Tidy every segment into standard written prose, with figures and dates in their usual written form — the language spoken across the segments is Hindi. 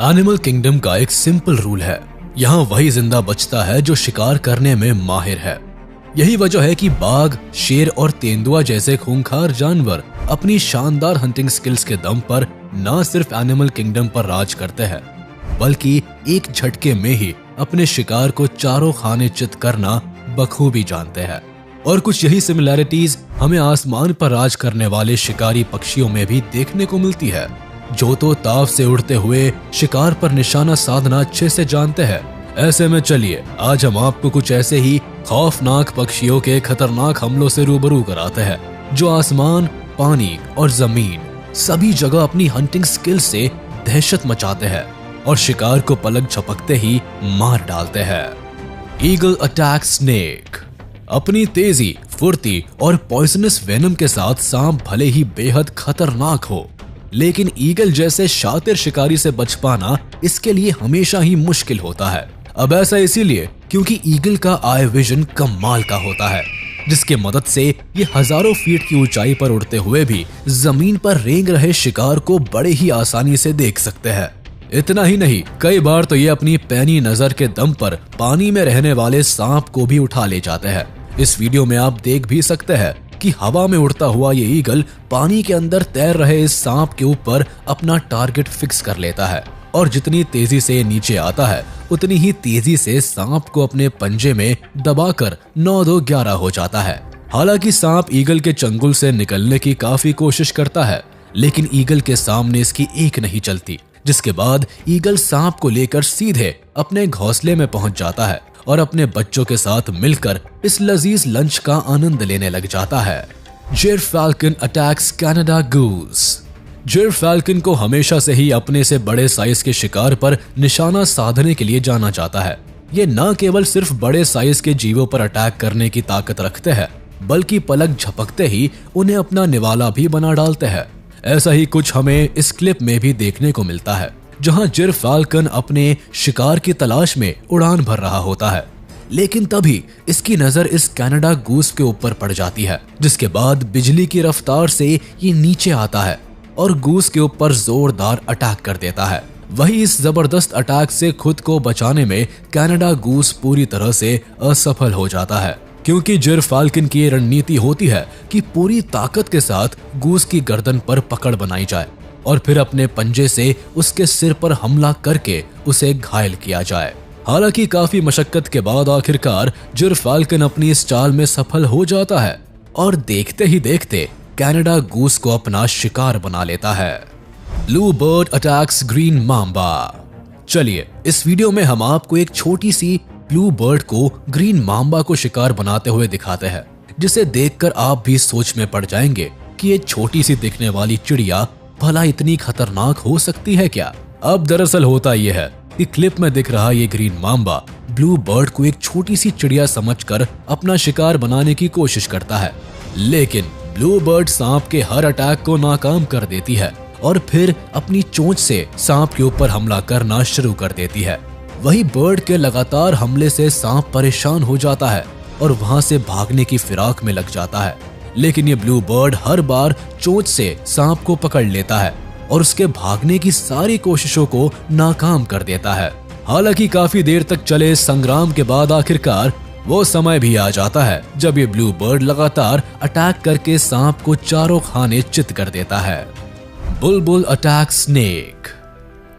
एनिमल किंगडम का एक सिंपल रूल है, यहाँ वही जिंदा बचता है जो शिकार करने में माहिर है। यही वजह है कि बाघ, शेर और तेंदुआ जैसे खूंखार जानवर अपनी शानदार हंटिंग स्किल्स के दम पर न सिर्फ एनिमल किंगडम पर राज करते हैं, बल्कि एक झटके में ही अपने शिकार को चारों खाने चित करना बखूबी जानते हैं। और कुछ यही सिमिलैरिटीज हमें आसमान पर राज करने वाले शिकारी पक्षियों में भी देखने को मिलती है, जो तो ताव से उड़ते हुए शिकार पर निशाना साधना अच्छे से जानते हैं। ऐसे में चलिए आज हम आपको कुछ ऐसे ही खौफनाक पक्षियों के खतरनाक हमलों से रूबरू कराते हैं, जो आसमान, पानी और जमीन सभी जगह अपनी हंटिंग स्किल से दहशत मचाते हैं और शिकार को पलक झपकते ही मार डालते हैं। Eagle attack snake. अपनी तेजी, फुर्ती और पॉइजनस वेनम के साथ सांप भले ही बेहद खतरनाक हो, लेकिन ईगल जैसे शातिर शिकारी से बच पाना इसके लिए हमेशा ही मुश्किल होता है। अब ऐसा इसीलिए क्योंकि ईगल का आई विजन कमाल का होता है, जिसके मदद से ये हजारों फीट की ऊंचाई पर उड़ते हुए भी जमीन पर रेंग रहे शिकार को बड़े ही आसानी से देख सकते हैं। इतना ही नहीं, कई बार तो ये अपनी पैनी नजर के दम पर पानी में रहने वाले सांप को भी उठा ले जाते हैं। इस वीडियो में आप देख भी सकते हैं कि हवा में उड़ता हुआ ये ईगल पानी के अंदर तैर रहे इस सांप के ऊपर अपना टारगेट फिक्स कर लेता है और जितनी तेजी से नीचे आता है उतनी ही तेजी से सांप को अपने पंजे में दबाकर 9-2-11 हो जाता है। हालांकि सांप ईगल के चंगुल से निकलने की काफी कोशिश करता है, लेकिन ईगल के सामने इसकी एक नहीं चलती, जिसके बाद ईगल सांप को लेकर सीधे अपने घोंसले में पहुंच जाता है और अपने बच्चों के साथ मिलकर इस लजीज लंच का आनंद लेने लग जाता है। जिरफाल्कन अटैक्स कनाडा गूस। जिरफाल्कन को हमेशा से ही अपने से बड़े साइज के शिकार पर निशाना साधने के लिए जाना जाता है। ये न केवल सिर्फ बड़े साइज के जीवों पर अटैक करने की ताकत रखते हैं, बल्कि पलक झपकते ही उन्हें अपना निवाला भी बना डालते हैं। ऐसा ही कुछ हमें इस क्लिप में भी देखने को मिलता है, जहां जिरफाल्कन अपने शिकार की तलाश में उड़ान भर रहा होता है, लेकिन तभी इसकी नजर इस कनाडा गूस के ऊपर पड़ जाती है, जिसके बाद बिजली की रफ्तार से ये नीचे आता है और गूस के ऊपर जोरदार अटैक कर देता है। वही इस जबरदस्त अटैक से खुद को बचाने में कनाडा गूस पूरी तरह से असफल हो जाता है, क्योंकि जिरफाल्कन की रणनीति होती है कि पूरी ताकत के साथ गूस की गर्दन पर पकड़ बनाई जाए और फिर अपने पंजे से उसके सिर पर हमला करके उसे घायल किया जाए। हालांकि काफी मशक्कत के बाद आखिरकार जिरफाल्कन अपनी इस चाल में सफल हो जाता है और देखते ही देखते कनाडा गूस को अपना शिकार बना लेता है। Blue bird attacks green Mamba. चलिए इस वीडियो में हम आपको एक छोटी सी ब्लू बर्ड को ग्रीन मांबा को शिकार बनाते हुए दिखाते हैं, जिसे देखकर आप भी सोच में पड़ जाएंगे कि ये छोटी सी दिखने वाली चिड़िया भला इतनी खतरनाक हो सकती है क्या। अब दरअसल होता यह है कि क्लिप में दिख रहा ये ग्रीन मांबा ब्लू बर्ड को एक छोटी सी चिड़िया समझकर अपना शिकार बनाने की कोशिश करता है, लेकिन ब्लू बर्ड सांप के हर अटैक को नाकाम कर देती है और फिर अपनी चोंच से सांप के ऊपर हमला करना शुरू कर देती है। वही बर्ड के लगातार हमले से सांप परेशान हो जाता है और वहां से भागने की फिराक में लग जाता है, लेकिन ये ब्लू बर्ड हर बार चोंच से सांप को पकड़ लेता है और उसके भागने की सारी कोशिशों को नाकाम कर देता है। हालांकि काफी देर तक चले संग्राम के बाद आखिरकार वो समय भी आ जाता है जब ये ब्लू बर्ड लगातार अटैक करके सांप को चारों खाने चित कर देता है। बुलबुल अटैक स्नेक।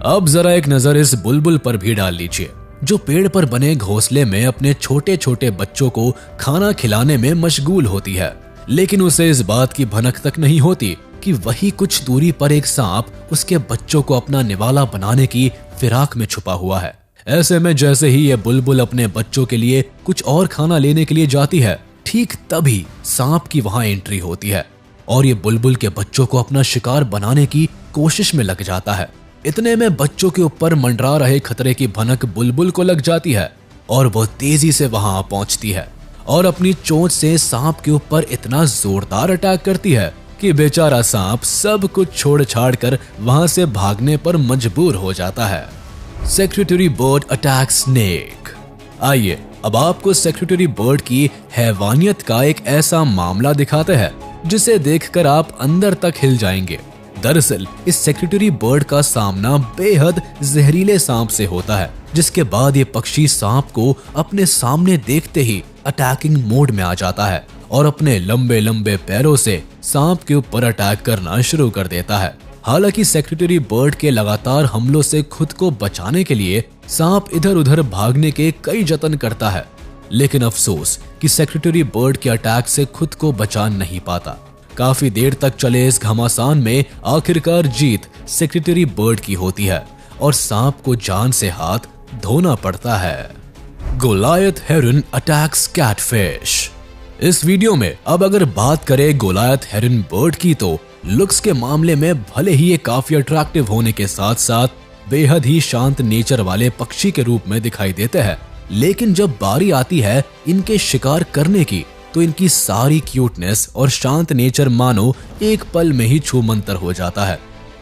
अब जरा एक नजर इस बुलबुल पर भी डाल लीजिए, जो पेड़ पर बने घोंसले में अपने छोटे छोटे बच्चों को खाना खिलाने में मशगूल होती है, लेकिन उसे इस बात की भनक तक नहीं होती कि वही कुछ दूरी पर एक सांप उसके बच्चों को अपना निवाला बनाने की फिराक में छुपा हुआ है। ऐसे में जैसे ही यह बुलबुल अपने बच्चों के लिए कुछ और खाना लेने के लिए जाती है, ठीक तभी सांप की वहां एंट्री होती है और ये बुलबुल के बच्चों को अपना शिकार बनाने की कोशिश में लग जाता है। इतने में बच्चों के ऊपर मंडरा रहे खतरे की भनक बुलबुल को लग जाती है और वो तेजी से वहां पहुंचती है और अपनी चोंच से सांप के ऊपर इतना जोरदार अटैक करती है कि बेचारा सांप सब कुछ छोड़ छाड़ कर वहां से भागने पर मजबूर हो जाता है। Secretary bird attack snake. आइए अब आपको सेक्रेटरी बर्ड की हैवानियत का एक ऐसा मामला दिखाते हैं जिसे देखकर आप अंदर तक हिल जाएंगे। दरअसल इस सेक्रेटरी बर्ड का सामना बेहद जहरीले सांप से होता है, जिसके बाद ये पक्षी सांप को अपने सामने देखते ही अटैकिंग मोड में आ जाता है और अपने लंबे लंबे पैरों से सांप के ऊपर अटैक करना शुरू कर देता है। हालांकि सेक्रेटरी बर्ड के लगातार हमलों से खुद को बचाने के लिए सांप इधर उधर भागने के कई जतन करता है, लेकिन अफसोस कि सेक्रेटरी बर्ड के अटैक से खुद को बचा नहीं पाता। काफी देर तक चले इस घमासान में आखिरकार जीत सेक्रेटरी बर्ड की होती है और सांप को जान से हाथ धोना पड़ता है। गोलायत हेरन अटैक्स कैटफिश। इस वीडियो में अब अगर बात करें गोलायत हेरन बर्ड की, तो लुक्स के मामले में भले ही ये काफी अट्रैक्टिव होने के साथ साथ बेहद ही शांत नेचर वाले पक्षी के रूप में दिखाई देते हैं, लेकिन जब बारी आती है इनके शिकार करने की, तो इनकी सारी क्यूटनेस और शांत नेचर मानो एक पल में ही छूमंतर हो जाता है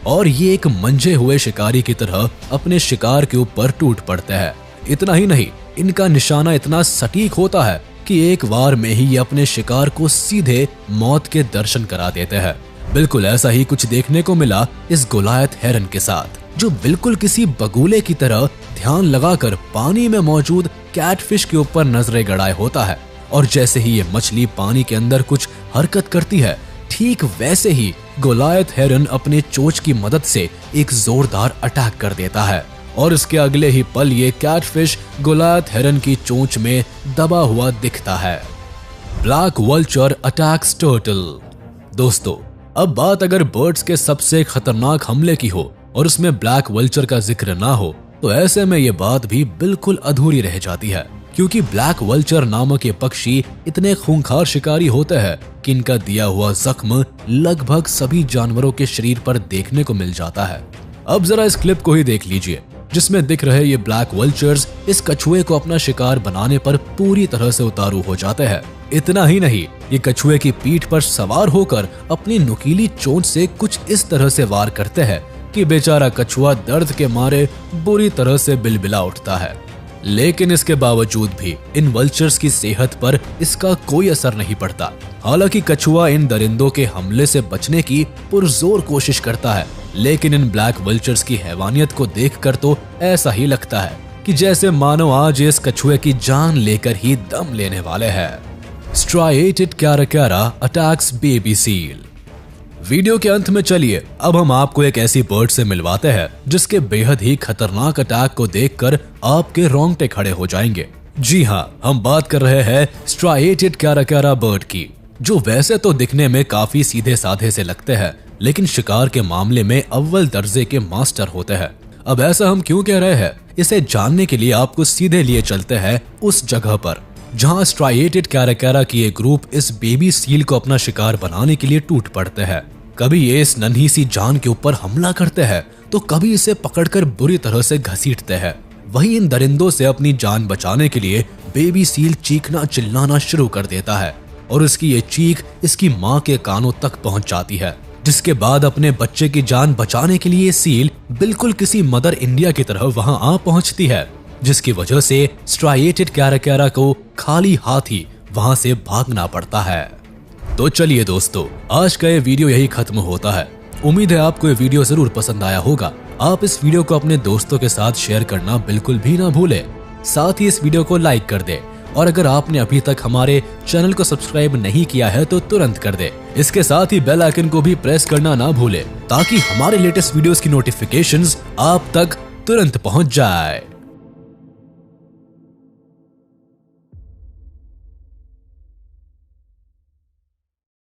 और ये एक मंझे हुए शिकारी की तरह अपने शिकार के ऊपर टूट पड़ते हैं। इतना ही नहीं, इनका निशाना इतना सटीक होता है कि एक बार में ही ये अपने शिकार को सीधे मौत के दर्शन करा देते हैं। बिल्कुल ऐसा ही कुछ देखने को मिला इस गोलायत हेरन के साथ, जो बिल्कुल किसी बगुले की तरह ध्यान लगाकर पानी में मौजूद कैटफिश के ऊपर नजरें गड़ाए होता है और जैसे ही ये मछली पानी के अंदर कुछ हरकत करती है, ठीक वैसे ही गोलायत हेरन अपने चोंच की मदद से एक जोरदार अटैक कर देता है और इसके अगले ही पल ये कैटफिश गोलायत हेरन की चोंच में दबा हुआ दिखता है। Black vulture attacks turtle. दोस्तों, अब बात अगर बर्ड्स के सबसे खतरनाक हमले की हो और उसमें ब्लैक वल्चर का जिक्र ना हो, तो ऐसे में ये बात भी बिल्कुल अधूरी रह जाती है, क्योंकि ब्लैक वल्चर नामक ये पक्षी इतने खूंखार शिकारी होते हैं कि इनका दिया हुआ जख्म लगभग सभी जानवरों के शरीर पर देखने को मिल जाता है। अब जरा इस क्लिप को ही देख लीजिए, जिसमें दिख रहे ये ब्लैक वल्चर्स इस कछुए को अपना शिकार बनाने पर पूरी तरह से उतारू हो जाते हैं। इतना ही नहीं, ये कछुए की पीठ पर सवार होकर अपनी नुकीली चोंच से कुछ इस तरह से वार करते हैं कि बेचारा कछुआ दर्द के मारे बुरी तरह से बिलबिला उठता है। लेकिन इसके बावजूद भी इन वल्चर्स की सेहत पर इसका कोई असर नहीं पड़ता। हालांकि कछुआ इन दरिंदों के हमले से बचने की पुरजोर कोशिश करता है, लेकिन इन ब्लैक वल्चर्स की हैवानियत को देखकर तो ऐसा ही लगता है कि जैसे मानो आज इस कछुए की जान लेकर ही दम लेने वाले हैं। Striated caracara attacks baby seal. Video के अंत में चलिए अब हम आपको एक ऐसी बर्ड से मिलवाते हैं जिसके बेहद ही खतरनाक अटैक को देखकर आपके रोंगटे खड़े हो जाएंगे। जी हाँ, हम बात कर रहे हैं स्ट्राइएटेड कैराकैरा बर्ड की, जो वैसे तो दिखने में काफी सीधे साधे से लगते हैं, लेकिन शिकार के मामले में अव्वल दर्जे के मास्टर होते हैं। अब ऐसा हम क्यों कह रहे हैं, इसे जानने के लिए आपको सीधे लिए चलते हैं उस जगह पर जहां स्ट्राइएटेड कैराकैरा की एक ग्रुप इस बेबी सील को अपना शिकार बनाने के लिए टूट पड़ते हैं। कभी ये इस नन्ही सी जान के ऊपर हमला करते हैं, तो कभी इसे पकड़कर बुरी तरह से घसीटते हैं। वहीं इन दरिंदों से अपनी जान बचाने के लिए बेबी सील चीखना चिल्लाना शुरू कर देता है और उसकी ये चीख इसकी माँ के कानों तक पहुंच जाती है, जिसके बाद अपने बच्चे की जान बचाने के लिए सील बिल्कुल किसी मदर इंडिया की तरह वहां आ पहुंचती है, जिसकी वजह से स्ट्राइएटेड कैराकैरा को खाली हाथ ही वहां से भागना पड़ता है। तो चलिए दोस्तों, आज का ये वीडियो यही खत्म होता है। उम्मीद है आपको ये वीडियो जरूर पसंद आया होगा। आप इस वीडियो को अपने दोस्तों के साथ शेयर करना बिल्कुल भी ना भूलें। साथ ही इस वीडियो को लाइक कर दें और अगर आपने अभी तक हमारे चैनल को सब्सक्राइब नहीं किया है तो तुरंत कर दे। इसके साथ ही बेल आइकन को भी प्रेस करना ना भूले ताकि हमारे लेटेस्ट वीडियोस की नोटिफिकेशंस आप तक तुरंत पहुंच जाए।